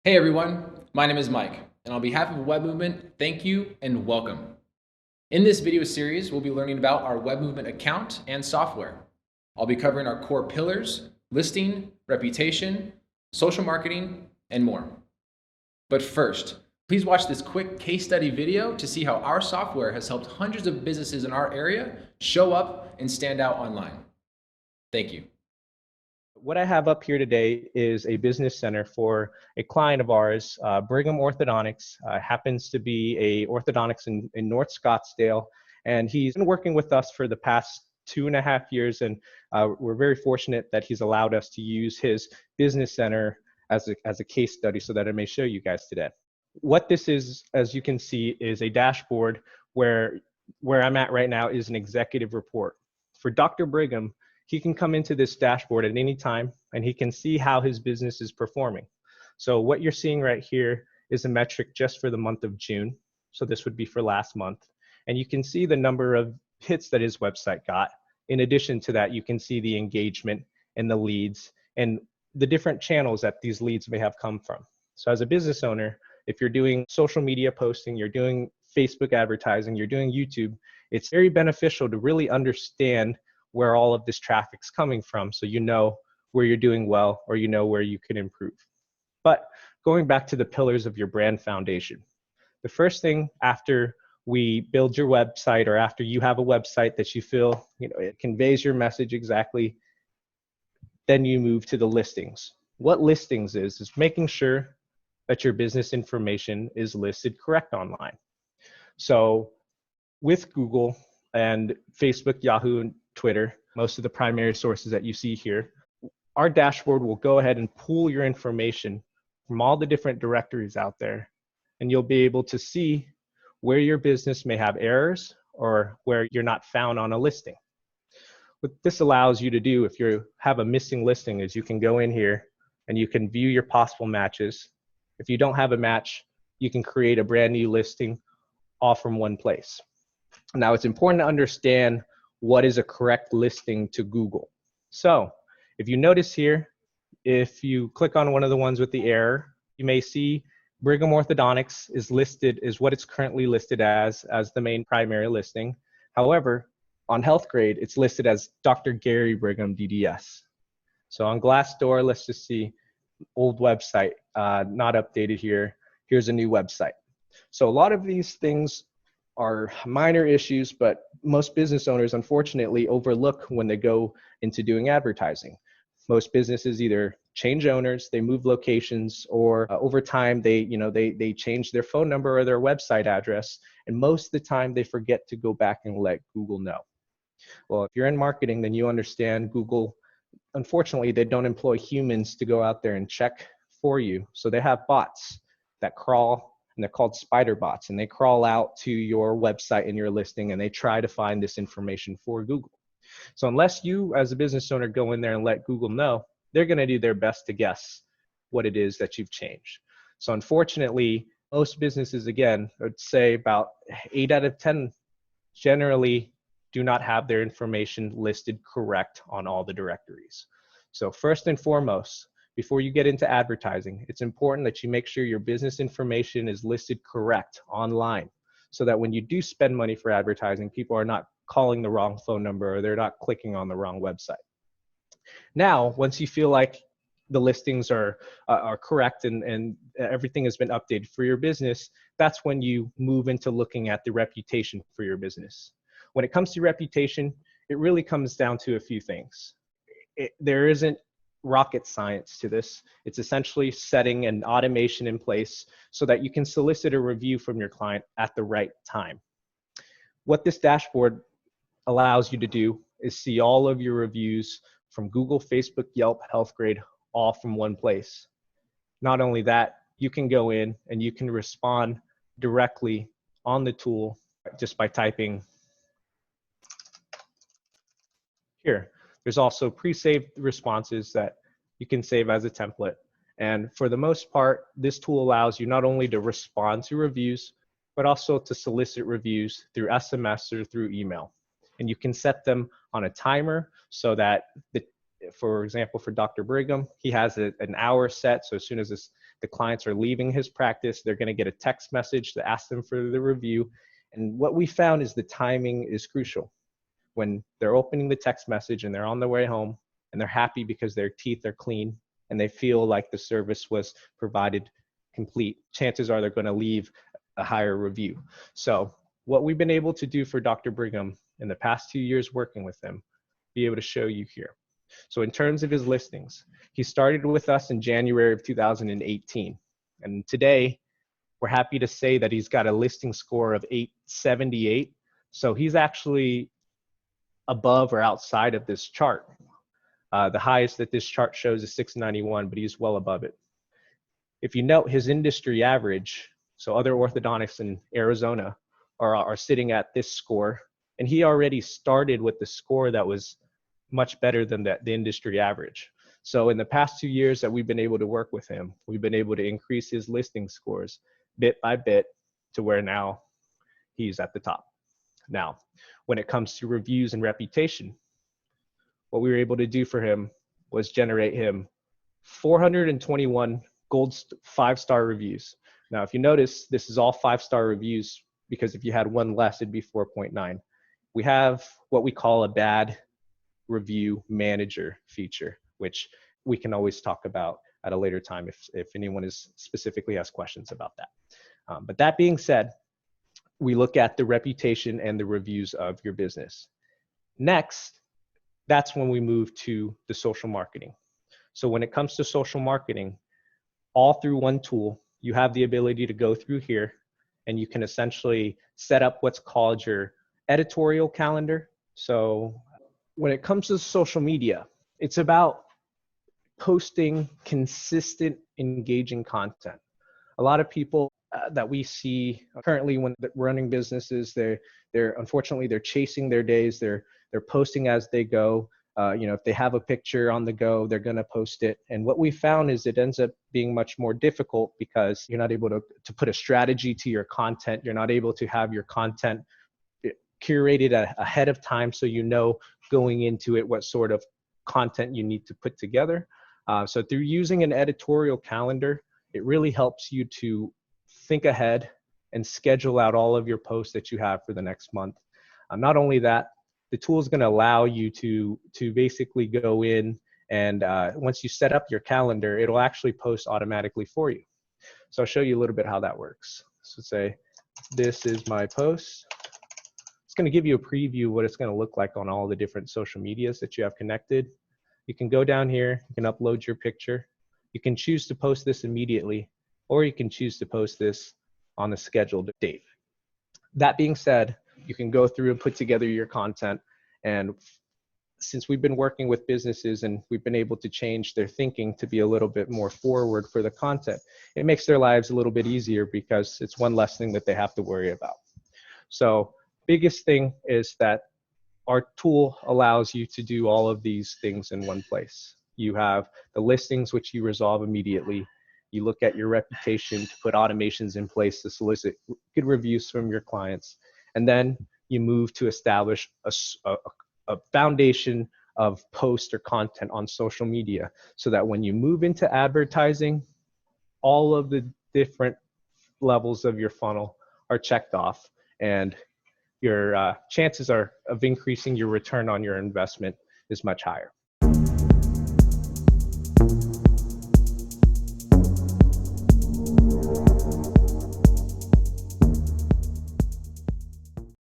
Hey everyone, my name is Mike, and on behalf of Web Movement, thank you and welcome. In this video series, we'll be learning about our Web Movement account and software. I'll be covering our core pillars, listing, reputation, social marketing, and more. But first, please watch this quick case study video to see how our software has helped hundreds of businesses in our area show up and stand out online. Thank you. What I have up here today is a business center for a client of ours, Brigham Orthodontics. Happens to be a orthodontics in North Scottsdale, and he's been working with us for the past 2.5 years, and we're very fortunate that he's allowed us to use his business center as a case study so that I may show you guys today. What this is, as you can see, is a dashboard where I'm at right now is an executive report. For Dr. Brigham, he can come into this dashboard at any time and he can see how his business is performing. So what you're seeing right here is a metric just for the month of June. So this would be for last month. And you can see the number of hits that his website got. In addition to that, you can see the engagement and the leads and the different channels that these leads may have come from. So as a business owner, if you're doing social media posting, you're doing Facebook advertising, you're doing YouTube, it's very beneficial to really understand where all of this traffic's coming from, so you know where you're doing well or you know where you can improve. But going back to the pillars of your brand foundation, the first thing after we build your website, or after you have a website that you feel it conveys your message exactly, then you move to the listings. What listings is making sure that your business information is listed correct online. So with Google and Facebook, Yahoo, and Twitter, most of the primary sources that you see here, our dashboard will go ahead and pull your information from all the different directories out there, and you'll be able to see where your business may have errors or where you're not found on a listing. What this allows you to do if you have a missing listing is you can go in here and you can view your possible matches. If you don't have a match, you can create a brand new listing all from one place. Now, it's important to understand what is a correct listing to Google. So if you notice here, if you click on one of the ones with the error, you may see Brigham Orthodontics is listed as what it's currently listed as the main primary listing. However, on HealthGrade, it's listed as Dr. Gary Brigham DDS. So on Glassdoor, let's just see, old website, not updated here. Here's a new website. So a lot of these things are minor issues, but most business owners unfortunately overlook when they go into doing advertising. Most businesses either change owners, they move locations, or over time they change their phone number or their website address, and most of the time they forget to go back and let Google know. Well, if you're in marketing, then you understand Google, unfortunately, they don't employ humans to go out there and check for you. So they have bots that crawl, and they're called spider bots, and they crawl out to your website and your listing, and they try to find this information for Google. So unless you as a business owner go in there and let Google know, they're going to do their best to guess what it is that you've changed. So unfortunately, most businesses, again, I'd say about 8 out of 10 generally do not have their information listed correct on all the directories. So first and foremost, before you get into advertising, it's important that you make sure your business information is listed correct online, so that when you do spend money for advertising, people are not calling the wrong phone number or they're not clicking on the wrong website. Now, once you feel like the listings are correct and everything has been updated for your business, that's when you move into looking at the reputation for your business. When it comes to reputation, it really comes down to a few things. There isn't rocket science to this. It's essentially setting an automation in place so that you can solicit a review from your client at the right time. What this dashboard allows you to do is see all of your reviews from Google, Facebook, Yelp, HealthGrade, all from one place. Not only that, you can go in and you can respond directly on the tool just by typing here. There's also pre-saved responses that you can save as a template. And for the most part, this tool allows you not only to respond to reviews, but also to solicit reviews through SMS or through email. And you can set them on a timer so that For example, for Dr. Brigham, he has an hour set. So as soon as the clients are leaving his practice, they're going to get a text message to ask them for the review. And what we found is the timing is crucial. When they're opening the text message and they're on their way home and they're happy because their teeth are clean and they feel like the service was provided complete, chances are they're going to leave a higher review. So what we've been able to do for Dr. Brigham in the past 2 years working with him, be able to show you here. So in terms of his listings, he started with us in January of 2018. And today, we're happy to say that he's got a listing score of 878. So he's actually above or outside of this chart. The highest that this chart shows is 691, but he's well above it. If you note his industry average, so other orthodontics in Arizona are sitting at this score, and he already started with the score that was much better than the industry average. So in the past 2 years that we've been able to work with him, we've been able to increase his listing scores bit by bit to where now he's at the top. Now, when it comes to reviews and reputation, what we were able to do for him was generate him 421 gold 5-star reviews. Now, if you notice, this is all 5-star reviews, because if you had one less, it'd be 4.9. We have what we call a bad review manager feature, which we can always talk about at a later time if anyone is specifically has questions about that. But that being said, we look at the reputation and the reviews of your business. Next, that's when we move to the social marketing. So when it comes to social marketing, all through one tool, you have the ability to go through here and you can essentially set up what's called your editorial calendar. So when it comes to social media, it's about posting consistent, engaging content. A lot of people that we see currently when they're running businesses, they're unfortunately they're chasing their days. They're posting as they go. If they have a picture on the go, they're going to post it. And what we found is it ends up being much more difficult because you're not able to put a strategy to your content. You're not able to have your content curated ahead of time, so you know going into it what sort of content you need to put together. So through using an editorial calendar, it really helps you to think ahead and schedule out all of your posts that you have for the next month. Not only that, the tool is going to allow you to basically go in and once you set up your calendar, it'll actually post automatically for you. So I'll show you a little bit how that works. So say, this is my post. It's going to give you a preview of what it's going to look like on all the different social medias that you have connected. You can go down here, you can upload your picture. You can choose to post this immediately, or you can choose to post this on a scheduled date. That being said, you can go through and put together your content. And since we've been working with businesses and we've been able to change their thinking to be a little bit more forward for the content, it makes their lives a little bit easier because it's one less thing that they have to worry about. So biggest thing is that our tool allows you to do all of these things in one place. You have the listings, which you resolve immediately. You look at your reputation to put automations in place to solicit good reviews from your clients. And then you move to establish a foundation of post or content on social media so that when you move into advertising, all of the different levels of your funnel are checked off, and your chances of increasing your return on your investment is much higher.